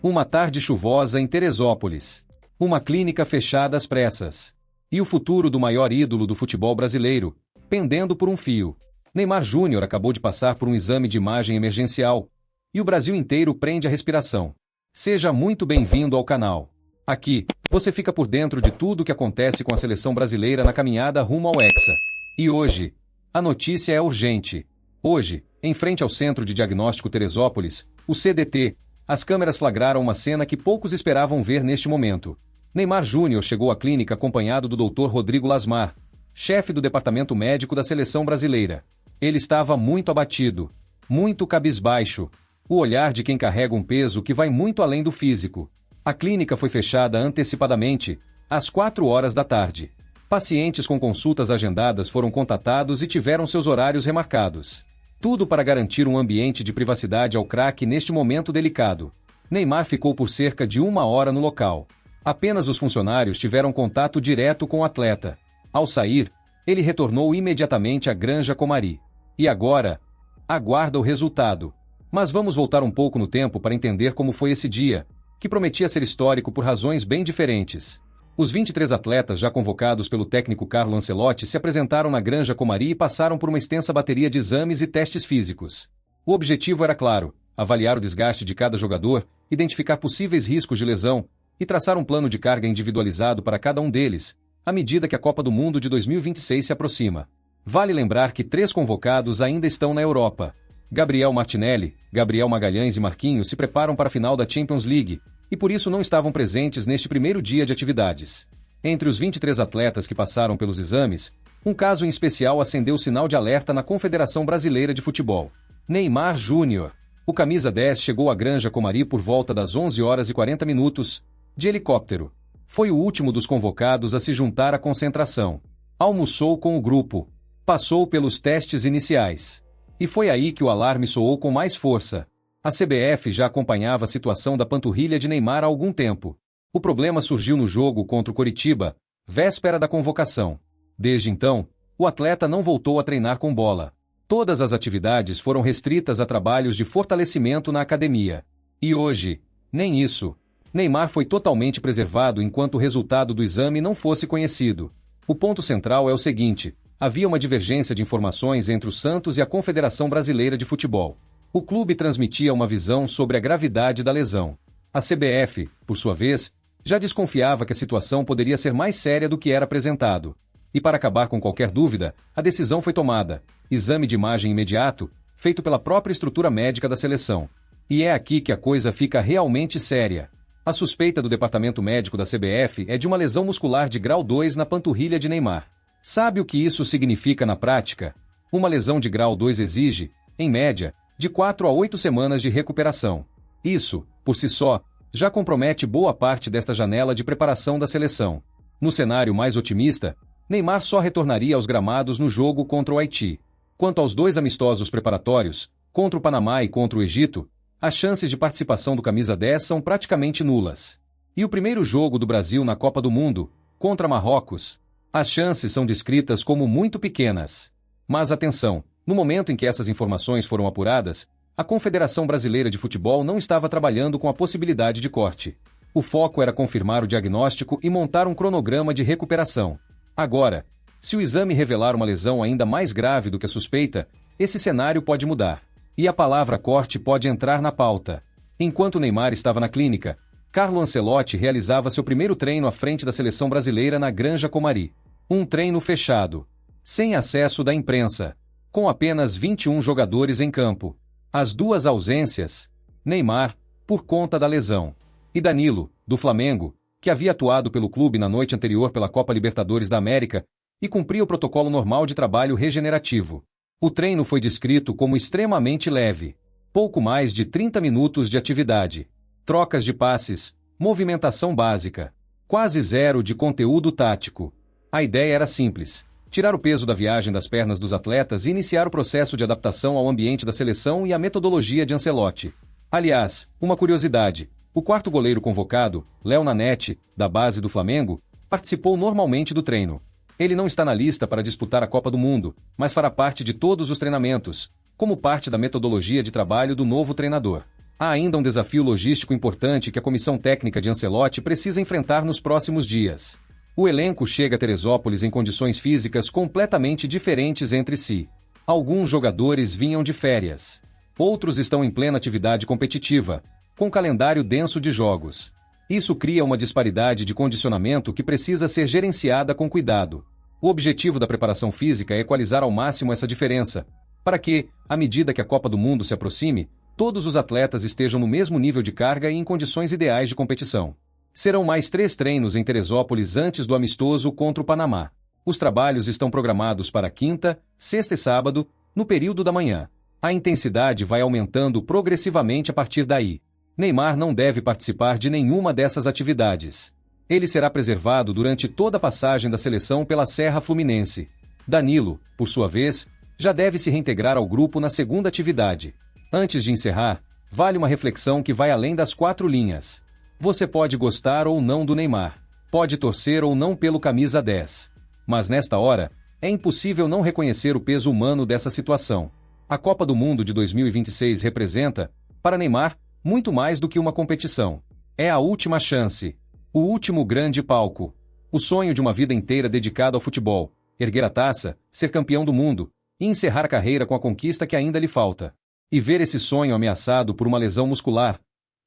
Uma tarde chuvosa em Teresópolis. Uma clínica fechada às pressas. E o futuro do maior ídolo do futebol brasileiro, pendendo por um fio. Neymar Júnior acabou de passar por um exame de imagem emergencial. E o Brasil inteiro prende a respiração. Seja muito bem-vindo ao canal. Aqui, você fica por dentro de tudo o que acontece com a seleção brasileira na caminhada rumo ao Hexa. E hoje, a notícia é urgente. Hoje, em frente ao Centro de Diagnóstico Teresópolis, o CDT, as câmeras flagraram uma cena que poucos esperavam ver neste momento. Neymar Júnior chegou à clínica acompanhado do Dr. Rodrigo Lasmar, chefe do departamento médico da seleção brasileira. Ele estava muito abatido, muito cabisbaixo, o olhar de quem carrega um peso que vai muito além do físico. A clínica foi fechada antecipadamente, às 4 horas da tarde. Pacientes com consultas agendadas foram contatados e tiveram seus horários remarcados. Tudo para garantir um ambiente de privacidade ao craque neste momento delicado. Neymar ficou por cerca de 1 hora no local. Apenas os funcionários tiveram contato direto com o atleta. Ao sair, ele retornou imediatamente à Granja Comari. E agora? Aguarda o resultado. Mas vamos voltar um pouco no tempo para entender como foi esse dia, que prometia ser histórico por razões bem diferentes. Os 23 atletas já convocados pelo técnico Carlo Ancelotti se apresentaram na Granja Comari e passaram por uma extensa bateria de exames e testes físicos. O objetivo era claro: avaliar o desgaste de cada jogador, identificar possíveis riscos de lesão e traçar um plano de carga individualizado para cada um deles, à medida que a Copa do Mundo de 2026 se aproxima. Vale lembrar que 3 convocados ainda estão na Europa. Gabriel Martinelli, Gabriel Magalhães e Marquinhos se preparam para a final da Champions League, e por isso não estavam presentes neste primeiro dia de atividades. Entre os 23 atletas que passaram pelos exames, um caso em especial acendeu o sinal de alerta na Confederação Brasileira de Futebol. Neymar Júnior. O camisa 10 chegou à Granja Comari por volta das 11 horas e 40 minutos, de helicóptero. Foi o último dos convocados a se juntar à concentração. Almoçou com o grupo. Passou pelos testes iniciais. E foi aí que o alarme soou com mais força. A CBF já acompanhava a situação da panturrilha de Neymar há algum tempo. O problema surgiu no jogo contra o Coritiba, véspera da convocação. Desde então, o atleta não voltou a treinar com bola. Todas as atividades foram restritas a trabalhos de fortalecimento na academia. E hoje, nem isso. Neymar foi totalmente preservado enquanto o resultado do exame não fosse conhecido. O ponto central é o seguinte: havia uma divergência de informações entre o Santos e a Confederação Brasileira de Futebol. O clube transmitia uma visão sobre a gravidade da lesão. A CBF, por sua vez, já desconfiava que a situação poderia ser mais séria do que era apresentado. E para acabar com qualquer dúvida, a decisão foi tomada: exame de imagem imediato, feito pela própria estrutura médica da seleção. E é aqui que a coisa fica realmente séria. A suspeita do departamento médico da CBF é de uma lesão muscular de grau 2 na panturrilha de Neymar. Sabe o que isso significa na prática? Uma lesão de grau 2 exige, em média, de 4 a 8 semanas de recuperação. Isso, por si só, já compromete boa parte desta janela de preparação da seleção. No cenário mais otimista, Neymar só retornaria aos gramados no jogo contra o Haiti. Quanto aos 2 amistosos preparatórios, contra o Panamá e contra o Egito, as chances de participação do camisa 10 são praticamente nulas. E o primeiro jogo do Brasil na Copa do Mundo, contra Marrocos, as chances são descritas como muito pequenas. Mas atenção, no momento em que essas informações foram apuradas, a Confederação Brasileira de Futebol não estava trabalhando com a possibilidade de corte. O foco era confirmar o diagnóstico e montar um cronograma de recuperação. Agora, se o exame revelar uma lesão ainda mais grave do que a suspeita, esse cenário pode mudar. E a palavra corte pode entrar na pauta. Enquanto Neymar estava na clínica, Carlo Ancelotti realizava seu primeiro treino à frente da seleção brasileira na Granja Comari. Um treino fechado, sem acesso da imprensa, com apenas 21 jogadores em campo. As 2 ausências: Neymar, por conta da lesão, e Danilo, do Flamengo, que havia atuado pelo clube na noite anterior pela Copa Libertadores da América e cumpria o protocolo normal de trabalho regenerativo. O treino foi descrito como extremamente leve. Pouco mais de 30 minutos de atividade. Trocas de passes, movimentação básica. Quase zero de conteúdo tático. A ideia era simples: tirar o peso da viagem das pernas dos atletas e iniciar o processo de adaptação ao ambiente da seleção e à metodologia de Ancelotti. Aliás, uma curiosidade: o 4º goleiro convocado, Léo Nanete, da base do Flamengo, participou normalmente do treino. Ele não está na lista para disputar a Copa do Mundo, mas fará parte de todos os treinamentos, como parte da metodologia de trabalho do novo treinador. Há ainda um desafio logístico importante que a comissão técnica de Ancelotti precisa enfrentar nos próximos dias. O elenco chega a Teresópolis em condições físicas completamente diferentes entre si. Alguns jogadores vinham de férias. Outros estão em plena atividade competitiva, com calendário denso de jogos. Isso cria uma disparidade de condicionamento que precisa ser gerenciada com cuidado. O objetivo da preparação física é equalizar ao máximo essa diferença, para que, à medida que a Copa do Mundo se aproxime, todos os atletas estejam no mesmo nível de carga e em condições ideais de competição. Serão mais 3 treinos em Teresópolis antes do amistoso contra o Panamá. Os trabalhos estão programados para quinta, sexta e sábado, no período da manhã. A intensidade vai aumentando progressivamente a partir daí. Neymar não deve participar de nenhuma dessas atividades. Ele será preservado durante toda a passagem da seleção pela Serra Fluminense. Danilo, por sua vez, já deve se reintegrar ao grupo na segunda atividade. Antes de encerrar, vale uma reflexão que vai além das 4 linhas. Você pode gostar ou não do Neymar, pode torcer ou não pelo camisa 10. Mas nesta hora, é impossível não reconhecer o peso humano dessa situação. A Copa do Mundo de 2026 representa, para Neymar, muito mais do que uma competição. É a última chance, o último grande palco, o sonho de uma vida inteira dedicado ao futebol, erguer a taça, ser campeão do mundo e encerrar a carreira com a conquista que ainda lhe falta. E ver esse sonho ameaçado por uma lesão muscular,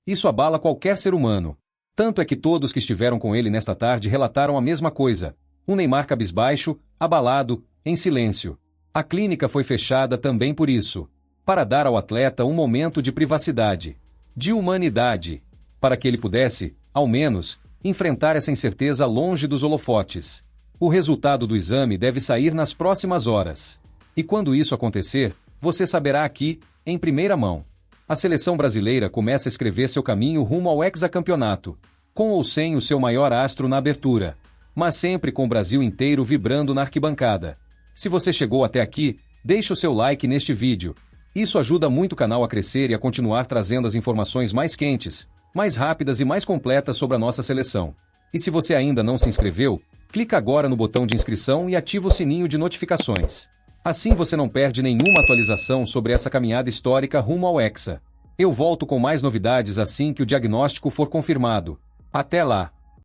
isso abala qualquer ser humano. Tanto é que todos que estiveram com ele nesta tarde relataram a mesma coisa. Um Neymar cabisbaixo, abalado, em silêncio. A clínica foi fechada também por isso, para dar ao atleta um momento de privacidade, de humanidade, para que ele pudesse, ao menos, enfrentar essa incerteza longe dos holofotes. O resultado do exame deve sair nas próximas horas. E quando isso acontecer, você saberá aqui, em primeira mão. A seleção brasileira começa a escrever seu caminho rumo ao hexacampeonato, com ou sem o seu maior astro na abertura, mas sempre com o Brasil inteiro vibrando na arquibancada. Se você chegou até aqui, deixe o seu like neste vídeo. Isso ajuda muito o canal a crescer e a continuar trazendo as informações mais quentes, mais rápidas e mais completas sobre a nossa seleção. E se você ainda não se inscreveu, clica agora no botão de inscrição e ativa o sininho de notificações. Assim você não perde nenhuma atualização sobre essa caminhada histórica rumo ao Hexa. Eu volto com mais novidades assim que o diagnóstico for confirmado. Até lá!